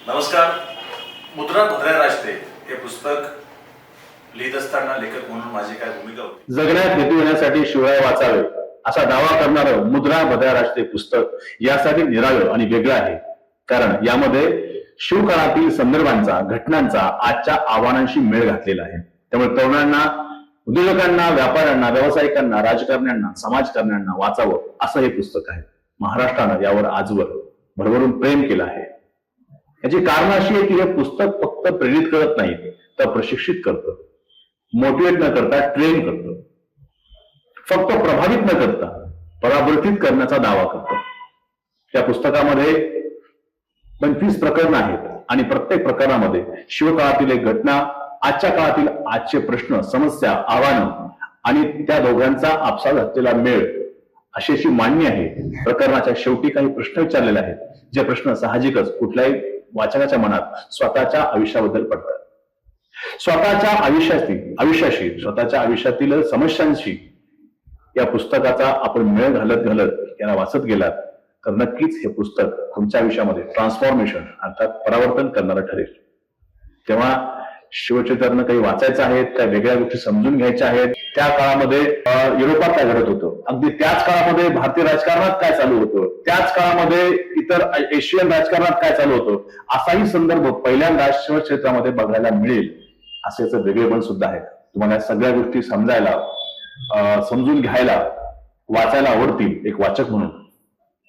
नमस्कार. मुद्रा भद्रा राष्ट्रे हे पुस्तक लिहित असताना लेखक म्हणून माझी काय भूमिका होती? जगण्यात हेतू येण्यासाठी शिवाय वाचावे असा दावा करणारं मुद्रा भद्रा राष्ट्रे पुस्तक यासाठी निराळं आणि वेगळं आहे. कारण यामध्ये शिवकाळातील संदर्भांचा, घटनांचा आजच्या आव्हानांशी मेळ घातलेला आहे. त्यामुळे तरुणांना, उद्योजकांना, व्यापाऱ्यांना, व्यावसायिकांना, राजकारण्यांना, समाजकारण्यांना वाचावं असं हे पुस्तक आहे. महाराष्ट्रानं यावर आजवर भरभरून प्रेम केलं आहे. याची कारण अशी आहे की हे पुस्तक फक्त प्रेरित करत नाही, तर प्रशिक्षित करतं, मोटिवेट न करता ट्रेन करतं, फक्त प्रभावित न करता परावर्तित करण्याचा दावा करतं. त्या पुस्तकामध्ये 25 प्रकरणं आहेत आणि प्रत्येक प्रकरणामध्ये शिवकाळातील एक घटना, आजच्या काळातील आजचे प्रश्न, समस्या, आव्हानं आणि त्या दोघांचा आपसात असलेला मेळ अशी अशी मांडणी आहे. प्रकरणाच्या शेवटी काही प्रश्न विचारलेले आहेत, जे प्रश्न साहजिकच कुठल्याही वाचकाच्या मनात स्वतःच्या आयुष्याबद्दल पडतात. स्वतःच्या आयुष्याशी, स्वतःच्या आयुष्यातील समस्यांशी या पुस्तकाचा आपण मेळ घालत घालत याला वाचत गेलात तर नक्कीच हे पुस्तक तुमच्या आयुष्यामध्ये ट्रान्सफॉर्मेशन अर्थात परावर्तन करणारं ठरेल. तेव्हा शिवचरित्रानं काही वाचायचं आहे, त्या वेगळ्या गोष्टी समजून घ्यायच्या आहेत. त्या काळामध्ये युरोपात काय घडत होतं, अगदी त्याच काळामध्ये भारतीय राजकारणात काय चालू होतं, त्याच काळामध्ये इतर एशियन राजकारणात काय चालू होतं, असाही संदर्भ पहिल्यांदा शिवचरित्रामध्ये बघायला मिळेल. असे याचं वेगळेपण सुद्धा आहे. तुम्हाला सगळ्या गोष्टी समजायला, समजून घ्यायला, वाचायला आवडतील एक वाचक म्हणून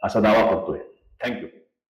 असा दावा करतोय. थँक्यू.